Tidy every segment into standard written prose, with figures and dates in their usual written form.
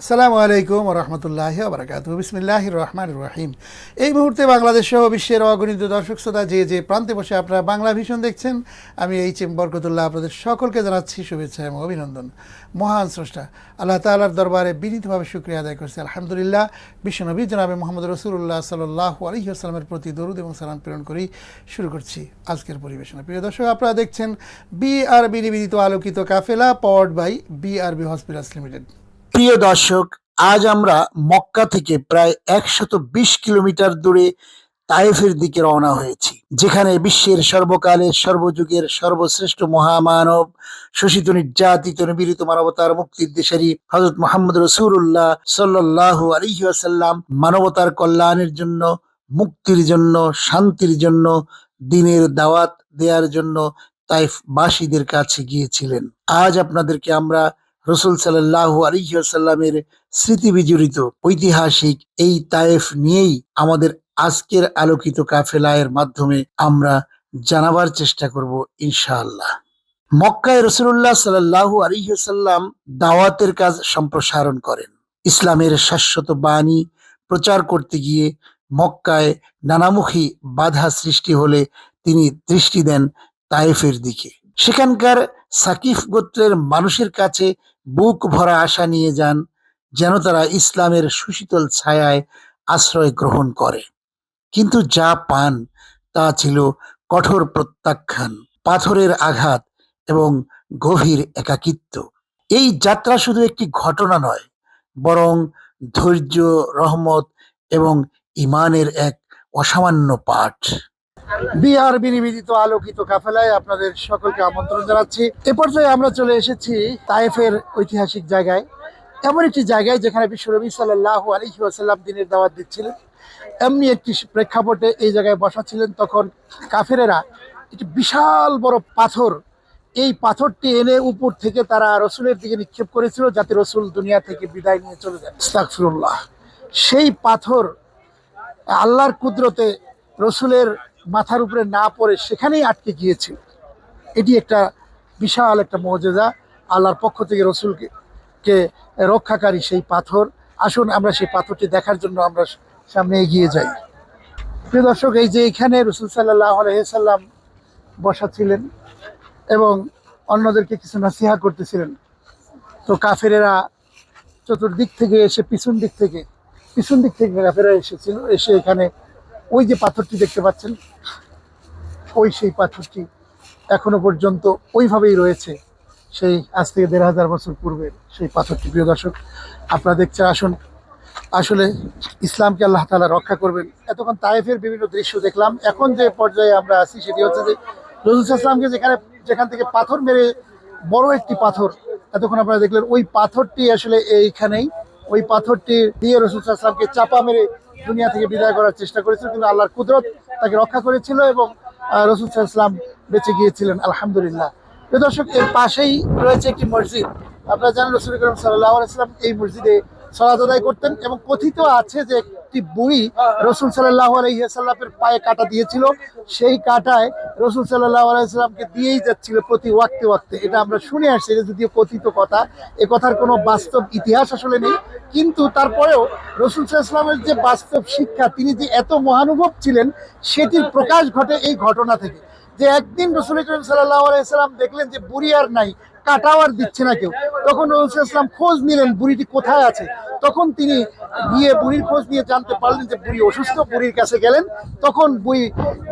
আসসালামু আলাইকুম রহমতুল্লাহি বারাকাতুহু বিসমিল্লাহির রহমানির রহিম। এই মুহূর্তে বাংলাদেশ সহ বিশ্বের অগণিত দর্শক শ্রোতা যে প্রান্তে বসে আপনারা বাংলা ভিশন দেখছেন, আমি এইচ.এম. বরকতুল্লাহ আপনাদের সকলকে জানাচ্ছি শুভেচ্ছা এবং অভিনন্দন। মহান স্রষ্টা আল্লাহ তাআলার দরবারে বিনীতভাবে শুকরিয়া আদায় করছি আলহামদুলিল্লাহ। বিশ্বনবী জনাবে মুহাম্মদ রাসূলুল্লাহ সাল্লাল্লাহু আলাইহি ওয়াসাল্লামের প্রতি দরুদ এবং সালাম প্রেরণ করেই শুরু করছি আজকের পরিবেশনা। প্রিয় দর্শক, আপনারা দেখছেন বিআরবি নিবেদিত আলোকিত কাফেলা, powered by BRB hospitals limited. প্রিয় দর্শক, আজ আমরা মক্কা থেকে প্রায় ১২০ কিলোমিটার দূরে তায়েফের দিকে রওনা হয়েছি, যেখানে বিশ্বের সর্বকালের সর্বযুগের সর্বশ্রেষ্ঠ মহামানব, শোষিত নির্যাতিত নিপীড়িত মানবতার মুক্তির দেশারী হযরত মুহাম্মদ রাসূলুল্লাহ সাল্লাল্লাহু আলাইহি ওয়াসাল্লাম মানবতার কল্যাণের জন্য, মুক্তির জন্য, শান্তির জন্য, দ্বীনের দাওয়াত দেওয়ার জন্য তায়েফবাসীদের কাছে গিয়েছিলেন। আজ আপনাদেরকে আমরা রাসূল সাল্লাল্লাহু আলাইহি ওয়াসাল্লামের স্মৃতি বিজড়িত ঐতিহাসিক এই তায়েফ নিয়েই আমাদের আজকের আলোকিত কাফেলার মাধ্যমে আমরা জানাবার চেষ্টা করব ইনশাআল্লাহ। মক্কায় রাসূলুল্লাহ সাল্লাল্লাহু আলাইহি ওয়াসাল্লাম দাওয়াতের কাজ সম্প্রসারণ করেন। ইসলামের শাশ্বত বাণী প্রচার করতে গিয়ে মক্কায় নানামুখী বাধা সৃষ্টি হলে তিনি দৃষ্টি দেন তায়েফের দিকে। সেখানকার সাকিফ গোত্রের মানুষের কাছে বুক ভরা আশা নিয়ে যান, যেন তারা ইসলামের সুশীতল ছায়ায় আশ্রয় গ্রহণ করে। কিন্তু যা পান তা ছিল কঠোর প্রত্যাখ্যান, পাথরের আঘাত এবং গভীর একাকিত্ব। এই যাত্রা শুধু একটি ঘটনা নয়, বরং ধৈর্য, রহমত এবং ঈমানের এক অসামান্য পাঠ। বিআরবি নিবেদিত আলোকিত কাফেলায় আপনাদের সকলকে আমন্ত্রণ জানাচ্ছি। এ পর্যায়ে আমরা চলে এসেছি তায়েফের ঐতিহাসিক জায়গায়, এমন একটি জায়গায় যেখানে বিশ্বনবী সাল্লাল্লাহু আলাইহি ওয়াসাল্লাম দ্বীনের দাওয়াত দিচ্ছিলেন। এমনি একটি প্রেক্ষাপটে এই জায়গায় বসা ছিলেন তখন কাফেরেরা একটি বিশাল বড় পাথর, এই পাথরটি এনে উপর থেকে তারা রসুলের দিকে নিক্ষেপ করেছিল, যাতে রসুল দুনিয়া থেকে বিদায় নিয়ে চলে যান। আস্তাগফিরুল্লাহ। সেই পাথর আল্লাহর কুদরতে রসুলের মাথার উপরে না পড়ে সেখানেই আটকে গিয়েছিল। এটি একটা বিশাল একটা মুজিজা, আল্লাহর পক্ষ থেকে রসুলকে রক্ষাকারী সেই পাথর। আসুন আমরা সেই পাথরটি দেখার জন্য আমরা সামনে এগিয়ে যাই। প্রিয় দর্শক, এই যে এখানে রসুল সাল্লাল্লাহু আলাইহি ওয়াসাল্লাম বসা ছিলেন এবং অন্যদেরকে কিছু নসিহা করতেছিলেন, তো কাফেরেরা চতুর্দিক থেকে এসে পিছন দিক থেকে কাফেরেরা এসেছিল। এসে এখানে ওই যে পাথরটি দেখতে পাচ্ছেন, সেই পাথরটি এখনো পর্যন্ত ওইভাবেই রয়েছে, সেই আজ থেকে ১৫০০ বছর পূর্বের সেই পাথরটি। প্রিয় দর্শক, আপনারা দেখছেন, আসুন আসলে ইসলামকে আল্লাহ তাআলা রক্ষা করবেন। এতক্ষণ তায়েফের বিভিন্ন দৃশ্য দেখলাম, এখন যে পর্যায়ে আমরা আছি সেটি হচ্ছে যে রাসূল সাল্লাল্লাহু আলাইহি ওয়াসাল্লামকে যেখান থেকে পাথর মেরে, বড় একটি পাথর এতক্ষণ আপনারা দেখলেন, ওই পাথরটি আসলে এইখানেই, ওই পাথরটি দিয়ে রাসূল সাল্লাল্লাহু আলাইহি ওয়াসাল্লামকে চাপা মেরে দুনিয়া থেকে বিদায় করার চেষ্টা করেছিল, কিন্তু আল্লাহর কুদরত তাকে রক্ষা করেছিল এবং রাসূল সাল্লাল্লাহু আলাইহি ওয়াসাল্লাম বেঁচে গিয়েছিলেন আলহামদুলিল্লাহ। প্রিয় দর্শক, এর পাশেই রয়েছে একটি মসজিদ। আপনারা জানেন রাসূল করিম সাল্লাল্লাহু আলাইহি ওয়াসাল্লাম এই মসজিদে সালাত আদায় করতেন এবং কথিত আছে যে একটি বুড়ি রাসূল সাল্লাল্লাহু আলাইহি ওয়াসাল্লামের পায়ে কাঁটা দিয়েছিল, সেই কাঁটায় রাসূল সাল্লাল্লাহু আলাইহি ওয়াসাল্লামকে দিয়েই যাচ্ছিল প্রতি ওয়াক্তে। এটা আমরা শুনে আসছি, এটা যদিও কথিত কথা, এ কথার কোনো বাস্তব ইতিহাস আসলে নেই, কিন্তু তারপরেও রাসূল সাল্লাল্লাহু আলাইহি ওয়াসাল্লামের যে বাস্তব শিক্ষা, তিনি যে এত মহানুভব ছিলেন, সেটির প্রকাশ ঘটে এই ঘটনা থেকে। যে একদিন রাসূল করিম সাল্লাল্লাহু আলাইহি ওয়াসাল্লাম দেখলেন যে বুড়ি আর নাই, কাটাও আর দিচ্ছে না কেউ। তখন রাসূল সাল্লাল্লাহু আলাইহি ওয়াসাল্লাম খোঁজ নিলেন বুড়িটি কোথায় আছে। তখন তিনি গিয়ে বুড়ির খোঁজ নিয়ে জানতে পারলেন যে বুড়ি অসুস্থ। বুড়ির কাছে গেলেন, তখন বুড়ি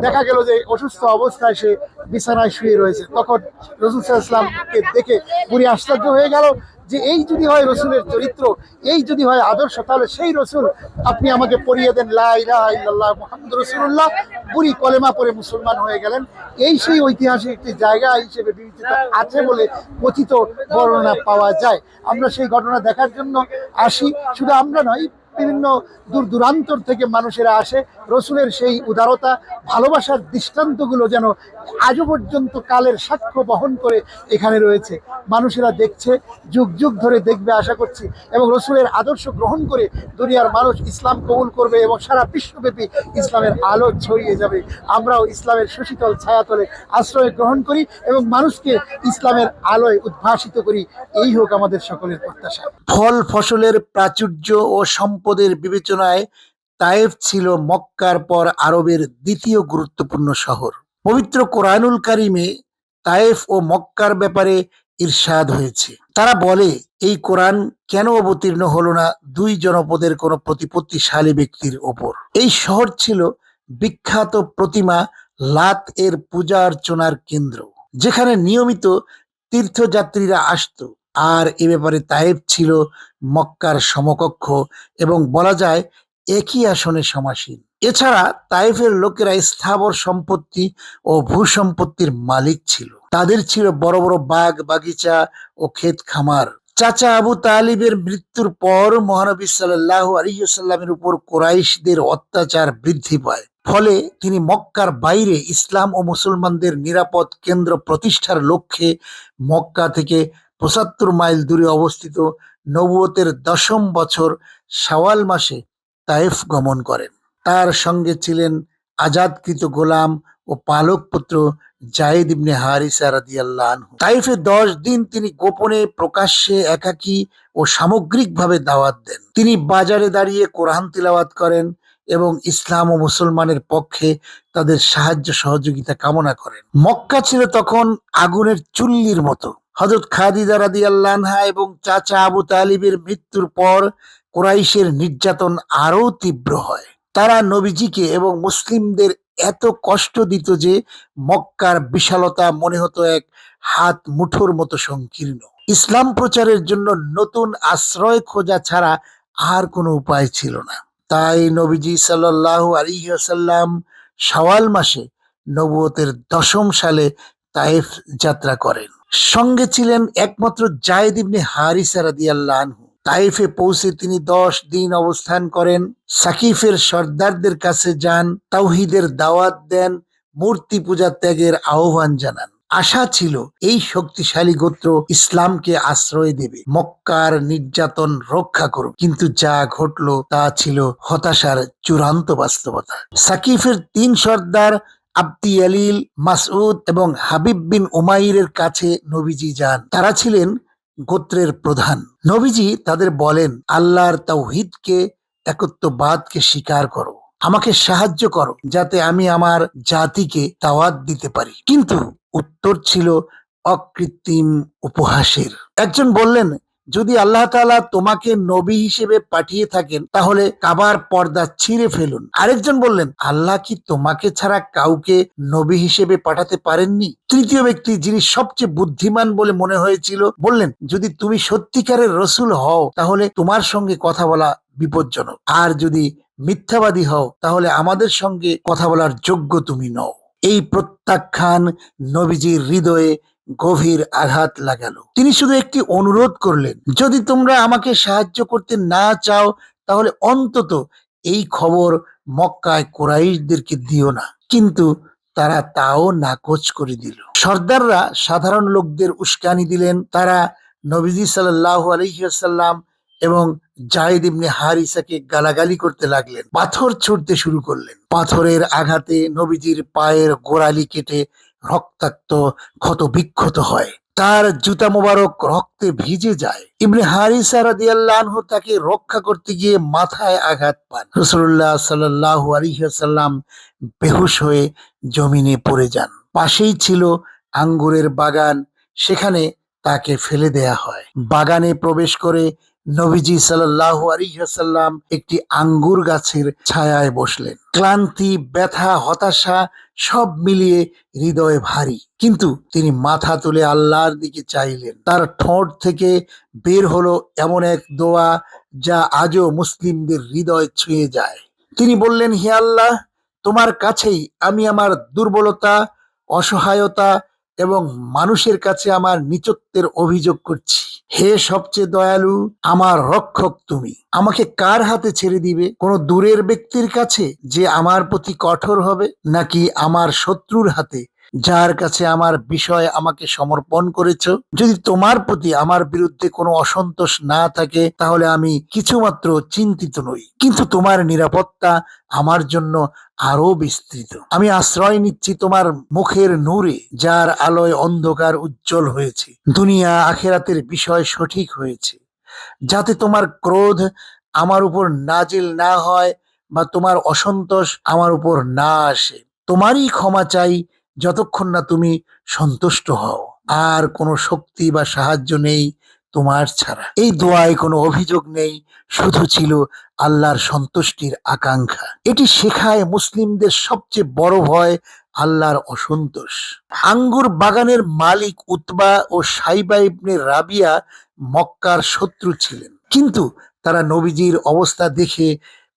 দেখা গেল যে অসুস্থ অবস্থায় সে বিছানায় শুয়ে রয়েছে। তখন রাসূল সাল্লাল্লাহু আলাইহি ওয়াসাল্লামকে দেখে বুড়ি আশ্চর্য হয়ে গেল যে এই যদি হয় রসুলের চরিত্র, এই যদি হয় আদর্শ, তাহলে সেই রসুল আপনি আমাকে পড়িয়ে দেন লা ইলাহা ইল্লাল্লাহ মুহাম্মাদুর রাসূলুল্লাহ। বুড়ি কলেমা পড়ে মুসলমান হয়ে গেলেন। এই সেই ঐতিহাসিক একটি জায়গা হিসেবে বিবেচিত আছে বলে কথিত বর্ণনা পাওয়া যায়। আমরা সেই ঘটনা দেখার জন্য আসি, শুধু আমরা নয়, বিভিন্ন দূর দূরান্তর থেকে মানুষেরা আসে। রসুলের সেই উদারতা, ভালোবাসার দৃষ্টান্তগুলো যেন আজও পর্যন্ত কালের সাক্ষ্য বহন করে এখানে রয়েছে। মানুষেরা দেখছে, যুগ যুগ ধরে দেখবে আশা করছি, এবং রসুলের আদর্শ গ্রহণ করে দুনিয়ার মানুষ ইসলাম কবুল করবে এবং সারা বিশ্বব্যাপী ইসলামের আলো ছড়িয়ে যাবে। আমরাও ইসলামের সুশীতল ছায়াতলে আশ্রয় গ্রহণ করি এবং মানুষকে ইসলামের আলোয় উদ্ভাসিত করি। এই হোক আমাদের সকলের প্রত্যাশা। ফল ফসলের প্রাচুর্য ও সম্পদের বিবেচনায় তায়েফ ছিল মক্কার পর আরবের দ্বিতীয় গুরুত্বপূর্ণ শহর। পবিত্র কোরআনুল কারিমে তায়েফ ও মক্কার ব্যাপারে ইরশাদ হয়েছে। তারা বলে, এই কোরআন কেন অবতীর্ণ হলো না দুই জনপদের কোনো প্রতিপত্তিশালী ব্যক্তির ওপর? এই শহর ছিল বিখ্যাত প্রতিমা লাত এর পূজা অর্চনার কেন্দ্র, যেখানে নিয়মিত তীর্থযাত্রীরা আসতো। আর এ ব্যাপারে তায়েফ ছিল মক্কার সমকক্ষ এবং বলা যায় একই আসনে সমাসীন। এছাড়া তায়েফের লোকেরা স্থাবর সম্পত্তি ও ভূসম্পত্তির মালিক ছিল। তাদের ছিল বড় বড় বাগ বাগিচা ও ক্ষেত খামার। চাচা আবু তালিবের মৃত্যুর পর মহানবী সাল্লাল্লাহু আলাইহি ওয়াসাল্লামের উপর কুরাইশদের অত্যাচার বৃদ্ধি পায়। ফলে তিনি মক্কার বাইরে ইসলাম ও মুসলমানদের নিরাপদ কেন্দ্র প্রতিষ্ঠার লক্ষ্যে মক্কা থেকে ৭৫ মাইল দূরে অবস্থিত নবুয়তের ১০ম বছর শাওয়াল মাসে তায়েফ গমন করেন। তার সঙ্গে ছিলেন আজাদকৃত গোলাম ও পালক পুত্র জায়েদ ইবনে হারিসা রাদিয়াল্লাহু আনহু। তায়েফে ১০ দিন তিনি গোপনে প্রকাশ্যে একাকী ও সামগ্রিকভাবে দাওয়াত দেন। তিনি বাজারে দাঁড়িয়ে কোরআন তিলাওয়াত করেন এবং ইসলাম ও মুসলমানের পক্ষে তাদের সাহায্য সহযোগিতা কামনা করেন। মক্কা ছিল তখন আগুনের চুল্লির মতো। হযরত খাদিজা রাদিয়াল্লাহু আনহা এবং চাচা আবু তালিবের মৃত্যুর পর কুরাইশের নির্যাতন আরো তীব্র হয়। তারা নবীজিকে এবং মুসলিমদের এত কষ্ট দিত যে মক্কার বিশালতা মনে হতো এক হাত মুঠোর মতো সংকীর্ণ। ইসলাম প্রচারের জন্য নতুন আশ্রয় খোঁজা ছাড়া আর কোনো উপায় ছিল না। তাই নবীজি সাল্লাল্লাহু আলাইহি ওয়াসাল্লাম শাওয়াল মাসে নবুয়তের ১০ম সালে তায়েফ যাত্রা করেন। সঙ্গে ছিলেন একমাত্র জায়েদ ইবনে হারিসা রাদিয়াল্লাহু আনহু। তায়েফে পৌঁছে তিনি ১০ দিন অবস্থান করেন। সাকিফের সর্দারদের কাছে যান, তাওহীদের দাওয়াত দেন, মূর্তি পূজা ত্যাগের আহ্বান জানান। আশা ছিল এই শক্তিশালী গোত্র ইসলামকে আশ্রয় দেবে, মক্কার নির্যাতন রক্ষা করবে। কিন্তু যা ঘটলো তা ছিল হতাশার চূড়ান্ত বাস্তবতা। সাকিফের ৩ সর্দার আব্দি আলিল, মাসউদ এবং হাবিব বিন উমাইরের কাছে নবীজি যান। তারা ছিলেন গোত্রের প্রধান। নবীজি তাদের বলেন, আল্লাহর তাওহীদকে, একত্ববাদকে স্বীকার করো, আমাকে সাহায্য করো যাতে আমি আমার জাতিকে দাওয়াত দিতে পারি। কিন্তু উত্তর ছিল অকৃত্রিম উপহাসের। একজন বললেন, যদি আল্লাহ তাআলা তোমাকে নবী হিসেবে পাঠিয়ে থাকেন তাহলে কাবার পর্দা ছিঁড়ে ফেলুন। আরেকজন বললেন, আল্লাহ কি তোমাকে ছাড়া কাউকে নবী হিসেবে পাঠাতে পারেননি? তৃতীয় ব্যক্তি, যিনি সবচেয়ে বুদ্ধিমান বলে মনে হয়েছিল, বললেন, যদি তুমি সত্যিকারের রসুল হও তাহলে তোমার সঙ্গে কথা বলা বিপজ্জনক, আর যদি মিথ্যাবাদী হও তাহলে আমাদের সঙ্গে কথা বলার যোগ্য তুমি নও। এই প্রত্যাখ্যান নবীজির হৃদয়ে গভীর আঘাত লাগালো। তিনি শুধু একটি অনুরোধ করলেন, যদি তোমরা আমাকে সাহায্য করতে না চাও তাহলে অন্তত এই খবর মক্কায় কুরাইশদেরকে দিও না। কিন্তু তারা তাও নাকচ করে দিল। সর্দাররা সাধারণ লোকদের উস্কানি দিলেন। তারা নবীজি সাল্লাল্লাহু আলাইহি ওয়াসাল্লাম এবং জায়েদ ইবনে হারিসাকে গালাগালি করতে লাগলেন, পাথর ছুঁড়তে শুরু করলেন। পাথরের আঘাতে নবীজির পায়ের গোড়ালি কেটে রক্তাক্ত ক্ষত বিক্ষত হয়, তার জুতা মোবারক রক্তে ভিজে যায়। ইবনে হারিসা রাদিয়াল্লাহু আনহু তাকে রক্ষা করতে গিয়ে মাথায় আঘাত পান। রাসূলুল্লাহ সাল্লাল্লাহু আলাইহি ওয়াসাল্লাম বেহুশ হয়ে জমিনে পড়ে যান। পাশেই ছিল আঙ্গুরের বাগান, সেখানে তাকে ফেলে দেয়া হয়। বাগানে প্রবেশ করে নবীজি সাল্লাল্লাহু আলাইহি ওয়াসাল্লাম একটি আঙ্গুর গাছের ছায়ায় বসলেন। ক্লান্তি, ব্যথা, হতাশা সব মিলিয়ে হৃদয় ভারী। কিন্তু তিনি মাথা তুলে আল্লাহর দিকে চাইলেন। তার ঠোঁট থেকে বের হলো এমন এক দোয়া যা আজও মুসলিমদের হৃদয় ছুঁয়ে যায়। তিনি বললেন, হে আল্লাহ, তোমার কাছেই আমি আমার দুর্বলতা, অসহায়তা এবং মানুষের কাছে আমার নীচত্বের অভিযোগ করছি। হে সবচেয়ে দয়ালু, আমার রক্ষক তুমি। আমাকে কার হাতে ছেড়ে দিবে? কোন দূরের ব্যক্তির কাছে যে আমার প্রতি কঠোর হবে, নাকি আমার শত্রুর হাতে যার কাছে আমার বিষয় আমাকে সমর্পণ করেছো। যদি তোমার প্রতি আমার বিরুদ্ধে কোনো অসন্তোষ না থাকে তাহলে আমি কিছুমাত্র চিন্তিত নই, কিন্তু তোমার নিরাপত্তা আমার জন্য আরো বিস্তৃত। আমি আশ্রয় নিচ্ছি তোমার মুখের নূরে, যার আলোয় অন্ধকার উজ্জ্বল হয়েছে। দুনিয়া আখেরাতের বিষয় সঠিক হয়েছে, যাতে তোমার ক্রোধ আমার উপর নাজিল না হয় বা তোমার অসন্তোষ আমার উপর না আসে। তোমারই ক্ষমা চাই যতক্ষণ না তুমি সন্তুষ্ট হও। আর কোনো শক্তি বা সাহায্য নেই তোমার ছাড়া। এই দোয়ায় কোনো অভিযোগ নেই, শুধু ছিল আল্লাহর সন্তুষ্টির আকাঙ্ক্ষা। এটি শেখায় মুসলিমদের সবচেয়ে বড় ভয় আল্লাহর অসন্তোষ। আঙ্গুর বাগানের মালিক উতবা ও সাইবা ইবনে রাবিয়া মক্কার শত্রু ছিলেন, কিন্তু তারা নবীজির অবস্থা দেখে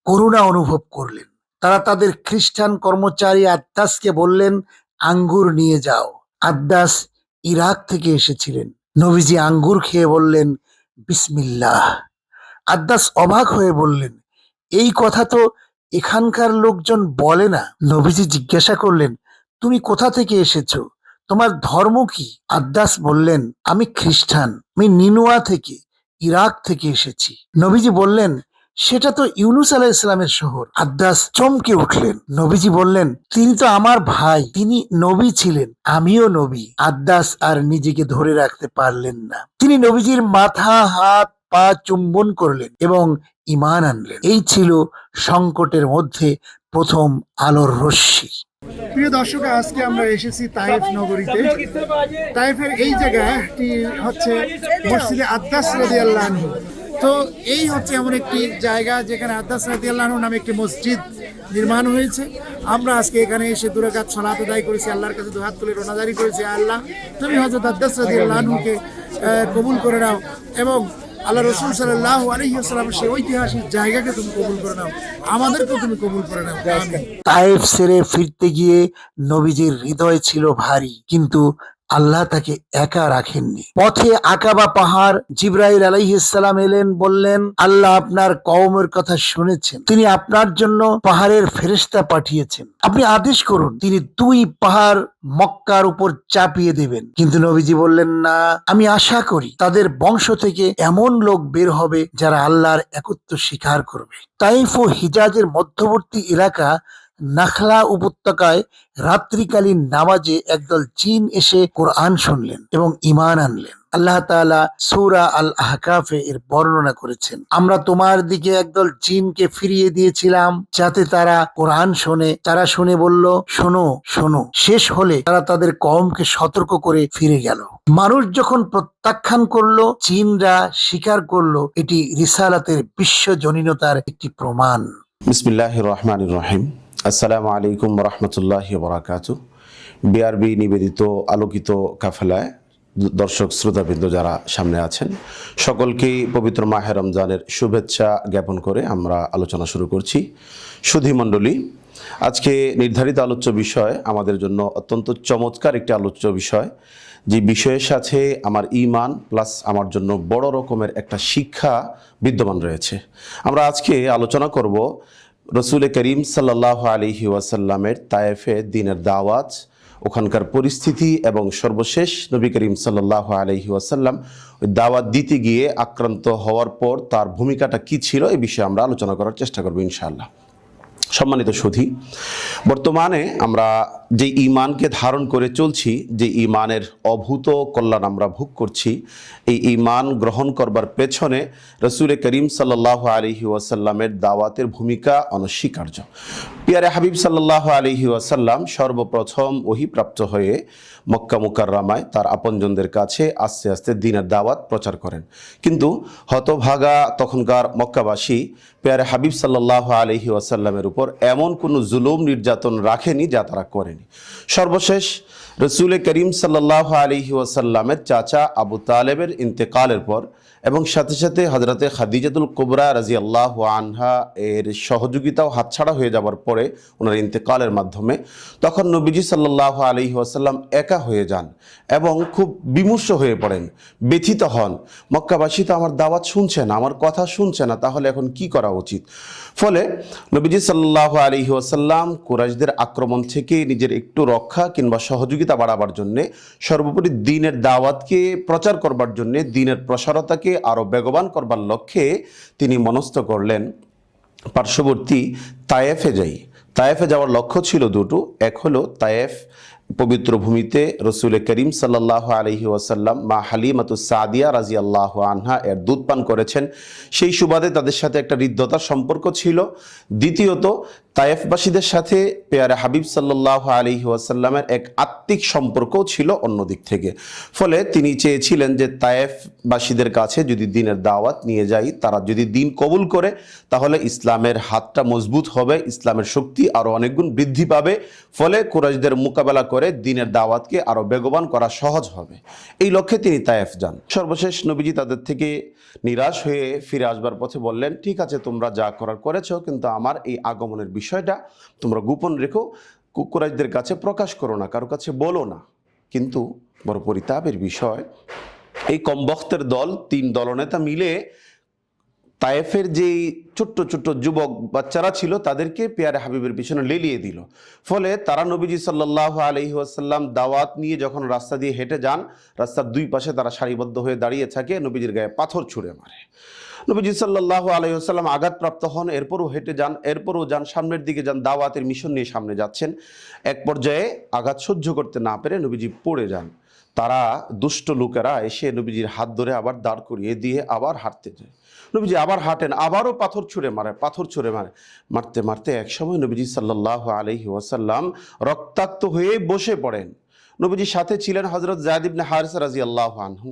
করুণা অনুভব করলেন। তারা তাদের খ্রিস্টান কর্মচারী আদ্দাসকে বললেন, আঙ্গুর নিয়ে যাও। আদ্দাস ইরাক থেকে এসেছিলেন। নবীজি আঙ্গুর খেয়ে বললেন, বিসমিল্লাহ। আদ্দাস অবাক হয়ে বললেন, এই কথা তো এখানকার লোকজন বলে না। নবীজি জিজ্ঞাসা করলেন, তুমি কোথা থেকে এসেছো? তোমার ধর্ম কি? আদ্দাস বললেন, আমি খ্রিস্টান। আমি নিনুয়া থেকে, ইরাক থেকে এসেছি। নবীজি বললেন, সেটা তো ইউনুস আলাইহিস সালামের শহর। আদ্দাস চমকে উঠলেন। নবীজি বললেন, তিনি তো আমার ভাই, তিনি নবী ছিলেন, আমিও নবী। আদ্দাস আর নিজেকে ধরে রাখতে পারলেন না। তিনি নবীজির মাথা, হাত, পা চুম্বন করলেন এবং ঈমান আনলেন। এই ছিল সংকটের মধ্যে প্রথম আলোর রশ্মি। প্রিয় দর্শক, আজকে আমরা এসেছি তায়েফ নগরীতে। তায়েফের এই জায়গাটি হচ্ছে মসজিদে আদ্দাস রাদিয়াল্লাহু আনহু। তো এই হচ্ছে এমন একটি জায়গা যেখানে আদ্দাস রাদিয়াল্লাহু আনহু নামে একটি মসজিদ নির্মাণ হয়েছে। আমরা আজকে এখানে এসে 2 রাকাত সালাত আদায় করেছি, আল্লাহর কাছে দুহাত তুলে রোনাজারি করেছি, আল্লাহ তুমি হযরত আদ্দাস রাদিয়াল্লাহু আনহুকে কবুল করে নাও এবং আল্লাহ রাসূল সাল্লাল্লাহু আলাইহি ওয়াসাল্লামের সেই ঐতিহাসিক জায়গাকে তুমি কবুল করে নাও, আমাদেরকেও তুমি কবুল করে নাও, আমিন। তায়েফ ছেড়ে ফিরতে গিয়ে নবীজির হৃদয় ছিল ভারী, কিন্তু আল্লাহ তাকে একা রাখেননি। পথে আকাবা পাহাড়, জিবরাইল আলাইহিস সালাম এলেন, বললেন, আল্লাহ আপনার কওমের কথা শুনেছেন, তিনি আপনার জন্য পাহাড়ের ফেরেশতা পাঠিয়েছেন। আপনি আদেশ করুন, তিনি 2 পাহাড় মক্কার উপর চাপিয়ে দেবেন। কিন্তু নবীজি বললেন, না, আমি আশা করি তাদের বংশ থেকে এমন লোক বের হবে যারা আল্লাহর একত্ব স্বীকার করবে। তাইফ ও হিজাজের মধ্যবর্তী এলাকা নাখলা উপত্যকায় রাত্রিকালীন নামাজে একদল জিন এসে কোরআন শুনলেন এবং ঈমান আনলেন। আল্লাহ তাআলা সূরা আল আহকাফে এর বর্ণনা করেছেন, আমরা তোমার দিকে একদল জিনকে ফিরিয়ে দিয়েছিলাম যাতে তারা কোরআন শোনে। তারা শুনে বলল, শোনো শোনো। শেষ হলে তারা তাদের কওমকে সতর্ক করে ফিরে গেল। মানুষ যখন প্রত্যাখ্যান করলো, জিনরা স্বীকার করলো। এটি রিসালাতের বিশ্বজনীনতার একটি প্রমাণ। বিসমিল্লাহির রহমানির রহিম। আসসালামু আলাইকুম রহমতুল্লাহি বারাকাতু। বিআরবি নিবেদিত আলোকিত কাফেলায় দর্শক শ্রোতাবৃন্দ যারা সামনে আছেন, সকলকেই পবিত্র মাহে রমজানের শুভেচ্ছা জ্ঞাপন করে আমরা আলোচনা শুরু করছি। সুধী মণ্ডলী, আজকে নির্ধারিত আলোচ্য বিষয় আমাদের জন্য অত্যন্ত চমৎকার একটি আলোচ্য বিষয়, যে বিষয়ের সাথে আমার ঈমান প্লাস আমার জন্য বড় রকমের একটা শিক্ষা বিদ্যমান রয়েছে। আমরা আজকে আলোচনা করব রসুল করিম সাল্লাল্লাহু আলাইহি ওয়াসাল্লামের তায়েফে দ্বীনের দাওয়াত, ওখানকার পরিস্থিতি এবং সর্বশেষ নবী করিম সাল্লাল্লাহু আলাইহি ওয়াসাল্লাম ওই দাওয়াত দিতে গিয়ে আক্রান্ত হওয়ার পর তার ভূমিকাটা কি ছিল, এই বিষয়ে আমরা আলোচনা করার চেষ্টা করব ইনশাআল্লাহ। সম্মানিত সুধী, বর্তমানে আমরা যে ঈমানকে ধারণ করে চলছি, যে ঈমানের অভূত কল্যাণ আমরা ভোগ করছি, এই ঈমান গ্রহণ করবার পেছনে রসুল করিম সাল্লাল্লাহু আলাইহি ওয়াসাল্লামের দাওয়াতের ভূমিকা অনস্বীকার্য। পিয়ারে হাবিব সাল্লাল্লাহু আলাইহি ওয়াসাল্লাম সর্বপ্রথম ওহীপ্রাপ্ত হয়ে মক্কা মুকাররমায় তার আপনজনদের কাছে আস্তে আস্তে দ্বীনের দাওয়াত প্রচার করেন। কিন্তু হতভাগা তখনকার মক্কাবাসী পিয়ারে হাবিব সাল্লাল্লাহু আলাইহি ওয়াসাল্লামের উপর এমন কোনো জুলুম নির্যাতন রাখেনি যা তারা করেনি। সর্বশেষ রসুল করিম সাল্লাল্লাহু আলাইহি ওয়াসাল্লামের চাচা আবু তালেবের ইন্তেকালের পর এবং সাথে সাথে হযরতে খাদিজাতুল কুবরা রাদিয়াল্লাহু আনহা এর সহযোগিতাও হাতছাড়া হয়ে যাওয়ার পরে, ওনার ইন্তেকালের মাধ্যমে, তখন নবীজি সাল্লাল্লাহু আলাইহি ওয়াসাল্লাম একা হয়ে যান এবং খুব বিমর্ষ হয়ে পড়েন, ব্যথিত হন। মক্কাবাসী তো আমার দাওয়াত শুনছে না, আমার কথা শুনছে না, তাহলে এখন কি করা উচিত? ফলে নবীজি সাল্লাল্লাহু আলাইহি ওয়াসাল্লাম কুরাইশদের আক্রমণ থেকে নিজের একটু রক্ষা কিংবা সহযোগিতা বাড়াবার জন্যে, সর্বোপরি দ্বীনের দাওয়াতকে প্রচার করবার জন্যে, দ্বীনের প্রসারতাকে আরও বেগবান করবার লক্ষ্যে তিনি মনস্থ করলেন পার্শ্ববর্তী তায়েফে যাই। তায়েফে যাওয়ার লক্ষ্য ছিল দুটো। এক হলো তায়েফ পবিত্র ভূমিতে রসুল করিম সাল্লাল্লাহু আলাইহি ওয়াসাল্লাম মা হালিমাতুস সাদিয়া রাদিয়াল্লাহু আনহা এর দুধ পান করেছেন, সেই সুবাদে তাদের সাথে একটা হৃদ্যতার সম্পর্ক ছিল। দ্বিতীয়ত, তায়েফবাসীদের সাথে পেয়ারে হাবিব সাল্লাল্লাহু আলাইহি ওয়াসাল্লামের এক আত্মিক সম্পর্কও ছিল অন্য দিক থেকে। ফলে তিনি চেয়েছিলেন যে তায়েফবাসীদের কাছে যদি দ্বীনের দাওয়াত নিয়ে যাই, তারা যদি দ্বীন কবুল করে, তাহলে ইসলামের হাতটা মজবুত হবে, ইসলামের শক্তি আরও অনেকগুণ বৃদ্ধি পাবে। ফলে কুরাইশদের মোকাবেলা করে দ্বীনের দাওয়াতকে আরও বেগবান করা সহজ হবে। এই লক্ষ্যে তিনি তায়েফ যান। সর্বশেষ নবীজি তাদের থেকে নিরাশ হয়ে ফিরে আসবার পথে বললেন, ঠিক আছে, তোমরা যা করার করেছো, কিন্তু আমার এই আগমনের বিষয়টা তোমরা গোপন রেখো, কুরাইশদের কাছে প্রকাশ করো না, কারো কাছে বলো না। কিন্তু বড় পরিতাপের বিষয়, এই কমবখতের দল, 3 দলনেতা মিলে তায়েফের যেই ছোট্ট ছোট্ট যুবক বাচ্চারা ছিল তাদেরকে পেয়ারে হাবিবের পিছনে লেলিয়ে দিল। ফলে তারা নবীজি সাল্লাল্লাহু আলাইহি ওয়াসাল্লাম দাওয়াত নিয়ে যখন রাস্তা দিয়ে হেঁটে যান, রাস্তার 2 পাশে তারা সারিবদ্ধ হয়ে দাঁড়িয়ে থাকে, নবীজির গায়ে পাথর ছুঁড়ে মারে। নবীজি সাল্লাল্লাহু আলাইহি ওয়াসাল্লাম আঘাতপ্রাপ্ত হন, এরপরও হেঁটে যান, এরপরও যান, সামনের দিকে যান, দাওয়াতের মিশন নিয়ে সামনে যাচ্ছেন। এক পর্যায়ে আঘাত সহ্য করতে না পেরে নবীজি পড়ে যান। তারা দুষ্ট লোকেরা এসে নবীজির হাত ধরে আবার দাঁড় করিয়ে দিয়ে আবার হাঁটতে যায়। নবীজি আবার হাঁটেন, আবারও পাথর ছুঁড়ে মারে, মারতে মারতে একসময় নবীজি সাল্লাল্লাহু আলাইহি ওয়াসাল্লাম রক্তাক্ত হয়ে বসে পড়েন। নবীজির সাথে ছিলেন হযরত যায়েদ ইবনে হারিসা রাদিয়াল্লাহু আনহু।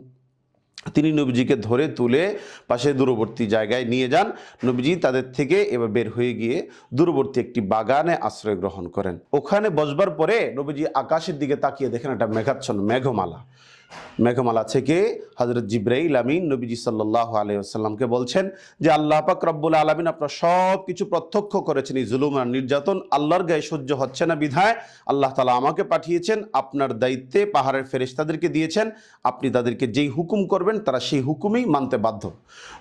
তিনি নবীজিকে ধরে তুলে পাশে দূরবর্তী জায়গায় নিয়ে যান। নবীজি তাদের থেকে এবার বের হয়ে গিয়ে দূরবর্তী একটি বাগানে আশ্রয় গ্রহণ করেন। ওখানে বসবার পরে নবীজি আকাশের দিকে তাকিয়ে দেখেন একটা মেঘাচ্ছন্ন মেঘমালা থেকে হযরত জিবরাইল আমিন নবীজি সাল্লাল্লাহু আলাইহি ওয়াসাল্লামকে বলছেন যে আল্লাহ পাক রব্বুল আলামিন আপনার সব কিছু প্রত্যক্ষ করেছেন, এই জুলুম আর নির্যাতন আল্লাহর গায়ে সহ্য হচ্ছে না বিধায় আল্লাহ তাআলা আমাকে পাঠিয়েছেন, আপনার দায়িত্বে পাহাড়ের ফেরেশতাদেরকে দিয়েছেন, আপনি তাদেরকে যেই হুকুম করবেন তারা সেই হুকুমই মানতে বাধ্য।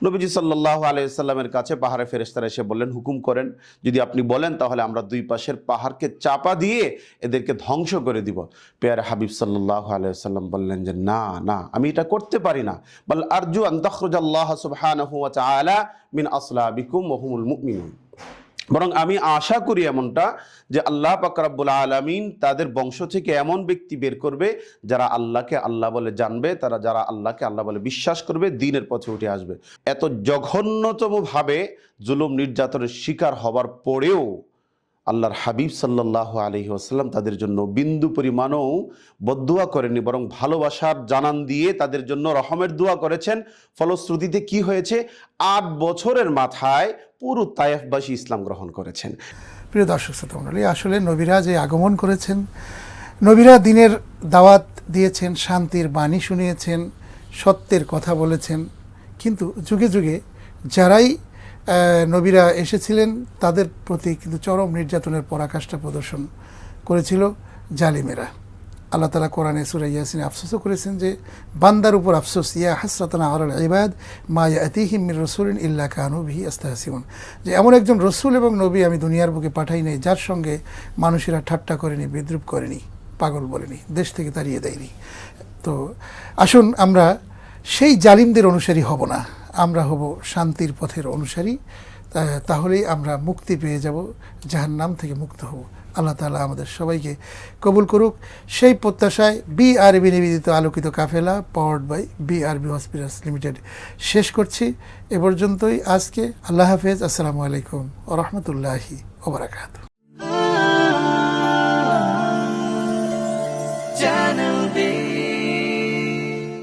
নবীজি সাল্লাল্লাহু আলাইহি ওয়াসাল্লামের কাছে পাহাড়ের ফেরেশতারা এসে বললেন, হুকুম করেন, যদি আপনি বলেন তাহলে আমরা 2 পাশের পাহাড়কে চাপা দিয়ে এদেরকে ধ্বংস করে দিব। পেয়ারে হাবিব সাল্লাল্লাহু আলাইহি ওয়াসাল্লাম বললেন যে না, আমি এটা করতে পারি না, বল আরজু আন তাখরুজাল্লাহ সুবহানাহু ওয়া তাআলা মিন আসলাবিকুম ওয়া হুমুল মুমিনুন, বরং আমি আশা করি এমনটা যে আল্লাহ পাক রব্বুল আলামিন তাদের বংশ থেকে এমন ব্যক্তি বের করবে যারা আল্লাহকে আল্লাহ বলে জানবে, যারা আল্লাহকে আল্লাহ বলে বিশ্বাস করবে, দ্বীনের পথে উঠে আসবে। এত জঘন্যতম ভাবে জুলুম নির্যাতনের শিকার হবার পরেও আল্লাহর হাবিব সাল্লাল্লাহু আলাইহি ওয়াসাল্লাম তাদের জন্য বিন্দু পরিমাণও বদদুয়া করেননি, বরং ভালোবাসার জানান দিয়ে তাদের জন্য রহমের দোয়া করেছেন। ফলশ্রুতিতে কি হয়েছে, 8 বছরের মাথায় পুরো তায়েফবাসী ইসলাম গ্রহণ করেছেন। প্রিয় দর্শক শ্রোতা মণ্ডলী, আসলে নবীরা যে আগমন করেছেন, নবীরা দ্বীনের দাওয়াত দিয়েছেন, শান্তির বাণী শুনিয়েছেন, সত্যের কথা বলেছেন, কিন্তু যুগে যুগে যারাই নবীরা এসেছিলেন তাদের প্রতি কিন্তু চরম নির্যাতনের পরাকাষ্ঠা প্রদর্শন করেছিল জালিমেরা। আল্লাহ তাআলা কোরআনে সূরা ইয়াসিনে আফসোসও করেছেন যে বান্দার উপর আফসোস, ইয়া হাসরাতান আলাল ইবাদ মা ইয়াতিহিম মির রাসূলিন ইল্লা কানু বিহি ইস্তাহসিউন, যে এমন একজন রসুল এবং নবী আমি দুনিয়ার বুকে পাঠাই নাই যার সঙ্গে মানুষেরা ঠাট্টা করেনি, বিদ্রুপ করেনি, পাগল বলেনি, দেশ থেকে তাড়িয়ে দেয়নি। তো আসুন আমরা সেই জালিমদের অনুসারী হব না, আমরা হব শান্তির পথের অনুসারী, তাহলেই আমরা মুক্তি পেয়ে যাব, জাহান্নাম থেকে মুক্ত হব। আল্লাহ তাআলা আমাদের সবাইকে কবুল করুক, সেই প্রত্যাশায় বিআরবি নিবেদিত আলোকিত কাফেলা powered by BRB hospitals limited শেষ করছি। এ পর্যন্তই আজকে। আল্লাহ হাফেজ, আসসালামু আলাইকুম ওয়া রাহমাতুল্লাহি ওয়া বারাকাতুহু।